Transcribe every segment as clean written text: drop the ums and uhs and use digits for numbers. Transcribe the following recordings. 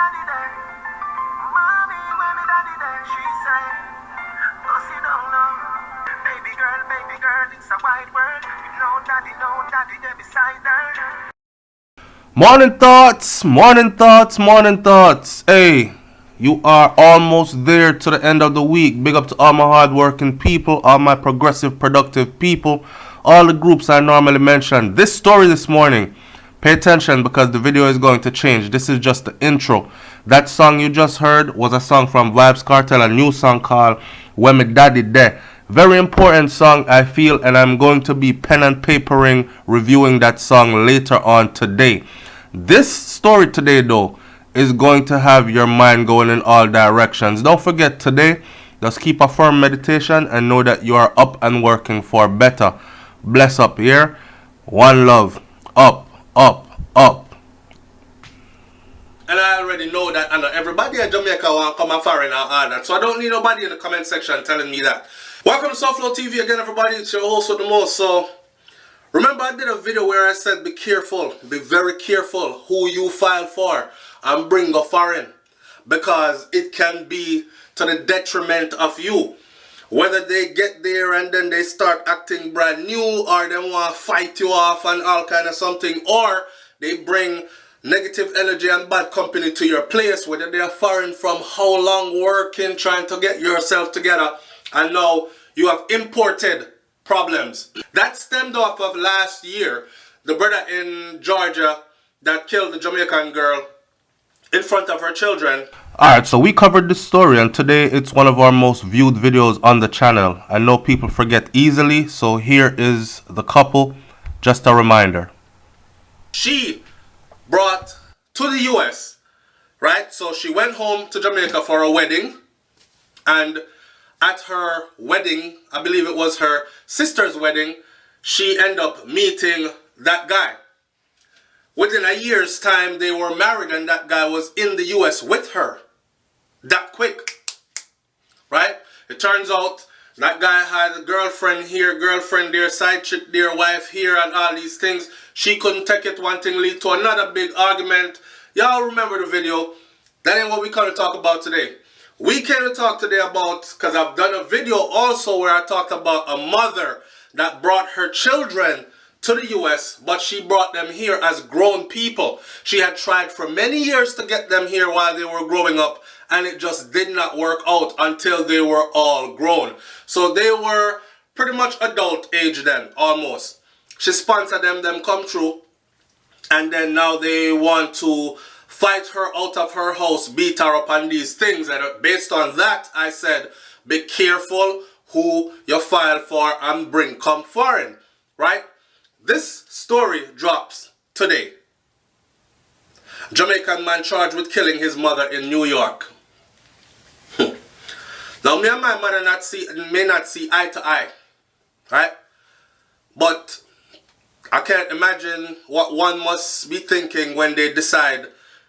daddy there. Mommy, when me daddy there. She say, go sit down now. Baby girl, it's a wide world. No daddy there beside her. Morning thoughts, morning thoughts, morning thoughts. Hey, you are almost there to the end of the week. Big up to all my hardworking people, all my progressive, productive people, all the groups I normally mention. This story this morning, pay attention because the video is going to change. This is just the intro. That song you just heard was a song from Vybz Kartel, a new song called When Me Daddy There. Very important song, I feel, and I'm going to be pen and papering, reviewing that song later on today. This story today, though, is going to have your mind going in all directions. Don't forget today, just keep a firm meditation and know that you are up and working for better. Bless up here. One love. Up, up, up. And I already know that I know everybody in Jamaica want to come and foreign and all that. So I don't need nobody in the comment section telling me that. Welcome to SouFLoTV again, everybody. It's your host with the most. So remember, I did a video where I said be careful, be very careful who you file for and bring a foreign, because it can be to the detriment of you. Whether they get there and then they start acting brand new, or they want to fight you off and all kind of something, or they bring negative energy and bad company to your place, whether they are foreign from how long working, trying to get yourself together, and now you have imported problems. That stemmed off of last year, the brother in Georgia that killed the Jamaican girl in front of her children. Alright, so we covered this story, and today it's one of our most viewed videos on the channel. I know people forget easily, so here is the couple, just a reminder. She brought to the US, right? So she went home to Jamaica for a wedding, and at her wedding, I believe it was her sister's wedding, she ended up meeting that guy. Within a year's time, they were married, and that guy was in the US with her. That quick, right? It turns out that guy had a girlfriend here, girlfriend there, side chick there, wife here, and all these things. She couldn't take it, one thing lead to another big argument. Y'all remember the video. That ain't what we come to talk about today. We came to talk today about, because I've done a video also where I talked about a mother that brought her children to the US, but she brought them here as grown people. She had tried for many years to get them here while they were growing up, and it just did not work out until they were all grown. So they were pretty much adult age then, almost. She sponsored them come true, and then now they want to fight her out of her house, beat her up on these things. And based on that, I said, be careful who you file for and bring come foreign, right? This story drops today. Jamaican man charged with killing his mother in New York. Now, me and my mother may not see eye to eye, right? But I can't imagine what one must be thinking when they decide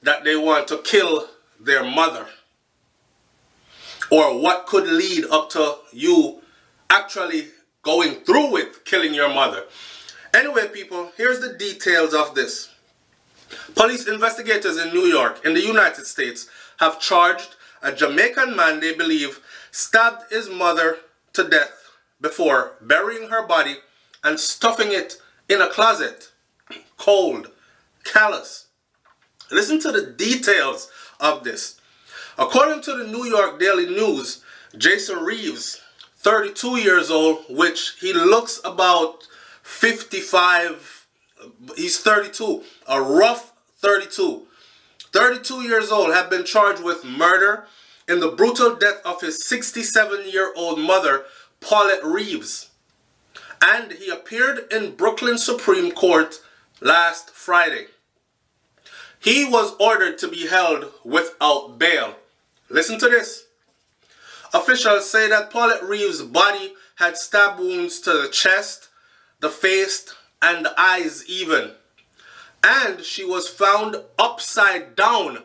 that they want to kill their mother, or what could lead up to you actually going through with killing your mother. Anyway, people, here's the details of this. Police investigators in New York, in the United States, have charged a Jamaican man they believe stabbed his mother to death before burying her body and stuffing it in a closet. Cold, callous. Listen to the details of this. According to the New York Daily News, Jason Reeves, 32 years old, which he looks about 55, he's 32, a rough 32. 32 years old, had been charged with murder in the brutal death of his 67-year-old mother, Paulette Reeves. And he appeared in Brooklyn Supreme Court last Friday. He was ordered to be held without bail. Listen to this. Officials say that Paulette Reeves' body had stab wounds to the chest, the face, and the eyes even. And she was found upside down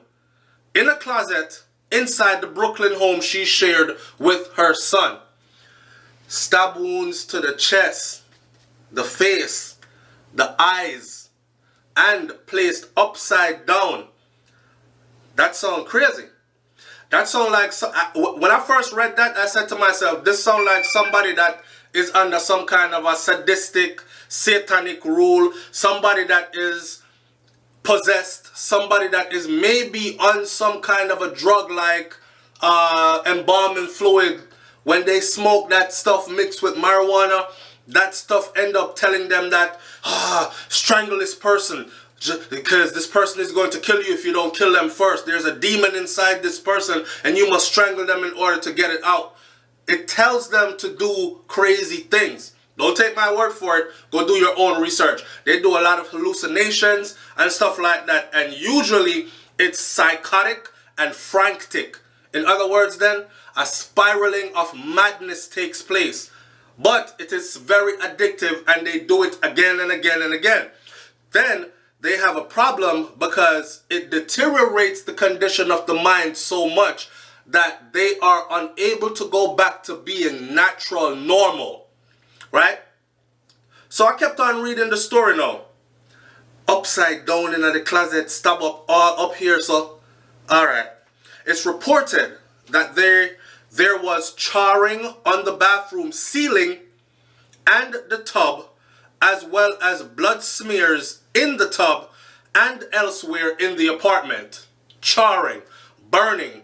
in a closet inside the Brooklyn home she shared with her son. Stab wounds to the chest, the face, the eyes, and placed upside down. That sounds crazy. That sounds like, when I first read that, I said to myself, this sounds like somebody that is under some kind of a sadistic, satanic rule, somebody that is possessed, somebody that is maybe on some kind of a drug like embalming fluid. When they smoke that stuff mixed with marijuana, that stuff end up telling them that, strangle this person, because this person is going to kill you if you don't kill them first. There's a demon inside this person and you must strangle them in order to get it out. It tells them to do crazy things. Don't take my word for it. Go do your own research. They do a lot of hallucinations and stuff like that. And usually it's psychotic and frantic. In other words then, a spiraling of madness takes place. But it is very addictive and they do it again and again and again. Then they have a problem because it deteriorates the condition of the mind so much that they are unable to go back to being natural, normal. Right? So I kept on reading the story now. Upside down in the closet, stab up all up here, so. Alright. It's reported that there was charring on the bathroom ceiling and the tub, as well as blood smears in the tub and elsewhere in the apartment. Charring, burning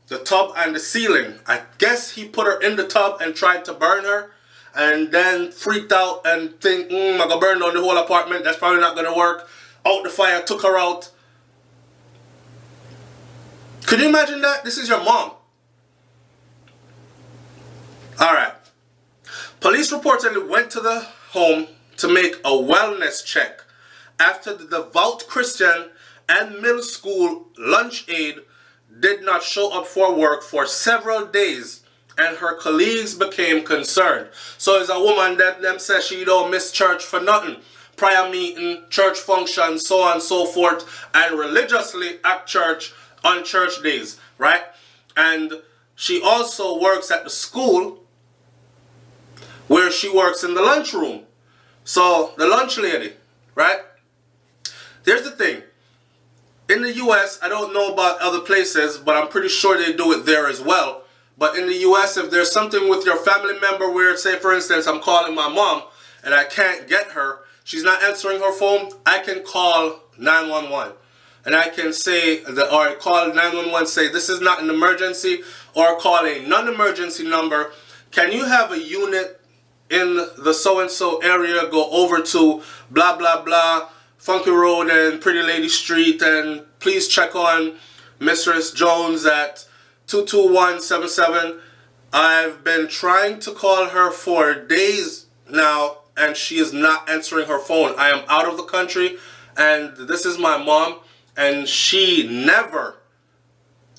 the tub and the ceiling. I guess he put her in the tub and tried to burn her, and then freaked out and think, I'm gonna burn down the whole apartment. That's probably not gonna work. Out the fire, took her out. Could you imagine that? This is your mom. Alright. Police reportedly went to the home to make a wellness check after the devout Christian and middle school lunch aide did not show up for work for several days, and her colleagues became concerned. So it's a woman that them says she don't miss church for nothing. Prayer meeting, church function, so on and so forth, and religiously at church on church days, right? And she also works at the school where she works in the lunchroom. So the lunch lady, right? Here's the thing. In the US, I don't know about other places, but I'm pretty sure they do it there as well. But in the US, if there's something with your family member where, say for instance, I'm calling my mom and I can't get her, she's not answering her phone, I can call 911. And I can say, or call 911, say this is not an emergency, or call a non-emergency number. Can you have a unit in the so-and-so area go over to blah, blah, blah, Funky Road and Pretty Lady Street, and please check on Mistress Jones at 22177. I've been trying to call her for days now, and she is not answering her phone. I am out of the country, and this is my mom, and she never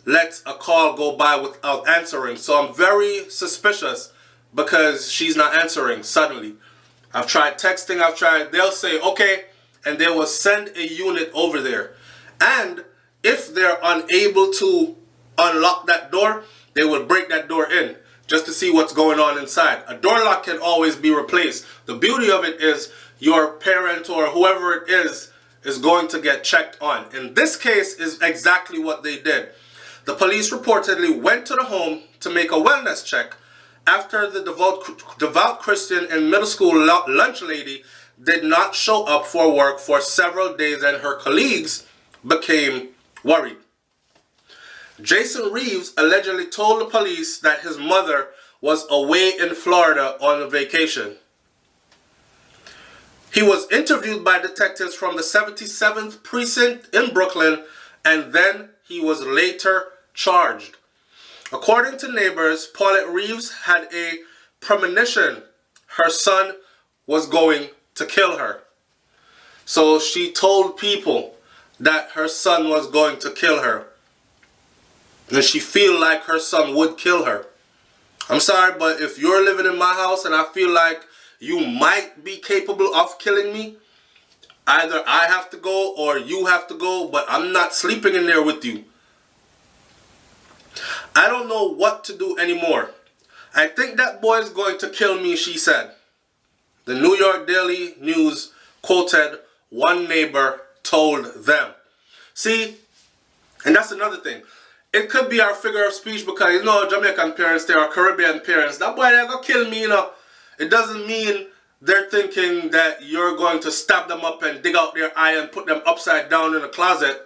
lets a call go by without answering. So I'm very suspicious because she's not answering suddenly. I've tried texting, they'll say, okay, and they will send a unit over there. And if they're unable to unlock that door, they will break that door in just to see what's going on inside. A door lock can always be replaced. The beauty of it is your parent or whoever it is going to get checked on. In this case is exactly what they did. The police reportedly went to the home to make a wellness check after the devout Christian and middle school lunch lady did not show up for work for several days, and her colleagues became worried. Jason Reeves allegedly told the police that his mother was away in Florida on a vacation. He was interviewed by detectives from the 77th Precinct in Brooklyn, and then he was later charged. According to neighbors, Paulette Reeves had a premonition her son was going to kill her. So she told people that her son was going to kill her. And she feel like her son would kill her. I'm sorry, but if you're living in my house and I feel like you might be capable of killing me, either I have to go or you have to go, but I'm not sleeping in there with you. I don't know what to do anymore. I think that boy is going to kill me, she said. The New York Daily News quoted one neighbor told them. See, And that's another thing. It could be our figure of speech because, you know, Jamaican parents, they are Caribbean parents. That boy, they're going to kill me, you know. It doesn't mean they're thinking that you're going to stab them up and dig out their eye and put them upside down in a closet.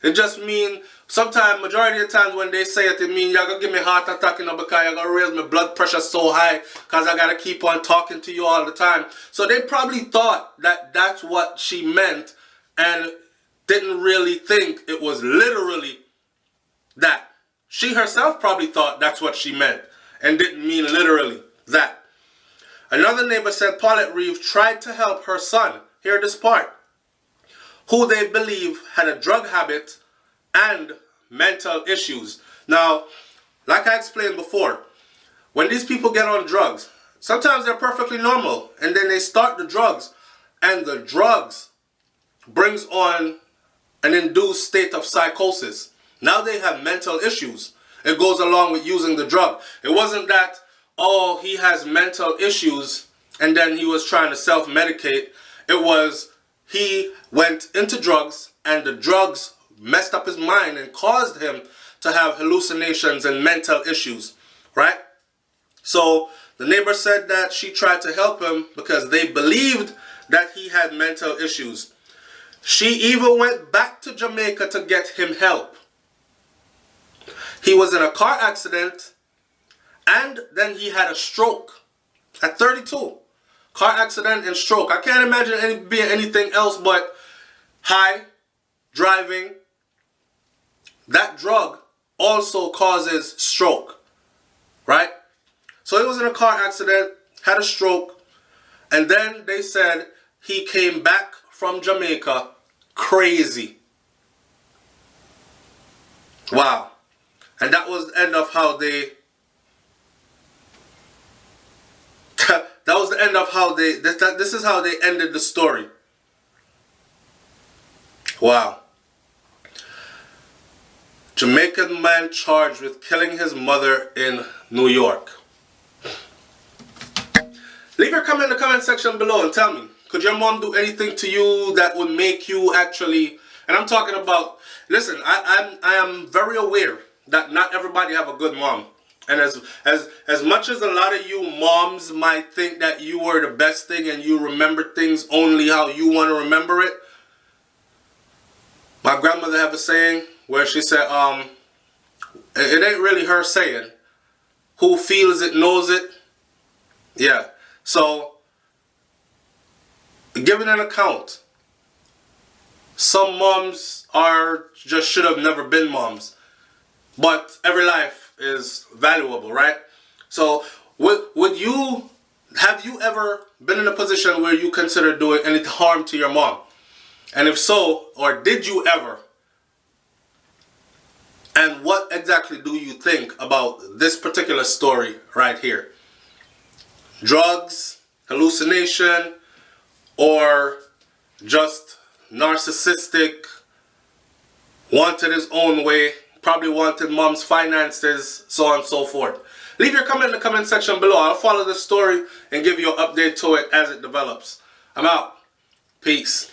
It just means, sometimes, majority of the times when they say it, it means you're going to give me a heart attack, you know, because you're going to raise my blood pressure so high because I got to keep on talking to you all the time. So they probably thought that that's what she meant and didn't really think it was literally that. She herself probably thought that's what she meant and didn't mean literally that. Another neighbor said Paulette Reeve tried to help her son, hear this part, who they believe had a drug habit and mental issues. Now, like I explained before, when these people get on drugs, sometimes they're perfectly normal and then they start the drugs and the drugs brings on an induced state of psychosis. Now they have mental issues. It goes along with using the drug. It wasn't that, oh, he has mental issues and then he was trying to self-medicate. It was he went into drugs and the drugs messed up his mind and caused him to have hallucinations and mental issues, right? So the neighbor said that she tried to help him because they believed that he had mental issues. She even went back to Jamaica to get him help. He was in a car accident and then he had a stroke at 32. Car accident and stroke. I can't imagine being anything else but high, driving. That drug also causes stroke, right? So he was in a car accident, had a stroke, and then they said he came back from Jamaica crazy. Wow. And that was the end of how they that was the end of how they this is how they ended the story. Wow. Jamaican man charged with killing his mother in New York. Leave your comment in the comment section below and tell me, could your mom do anything to you that would make you actually, and I'm talking about, listen, I am very aware that not everybody have a good mom. And as much as a lot of you moms might think that you were the best thing and you remember things only how you want to remember it, my grandmother have a saying where she said, it ain't really her saying, who feels it knows it. Yeah. So, giving an account, some moms are just should have never been moms. But every life is valuable, right? So, have you ever been in a position where you consider doing any harm to your mom? And if so, or did you ever? And what exactly do you think about this particular story right here? Drugs, hallucination, or just narcissistic, wanted his own way, probably wanted mom's finances, so on and so forth. Leave your comment in the comment section below. I'll follow the story and give you an update to it as it develops. I'm out. Peace.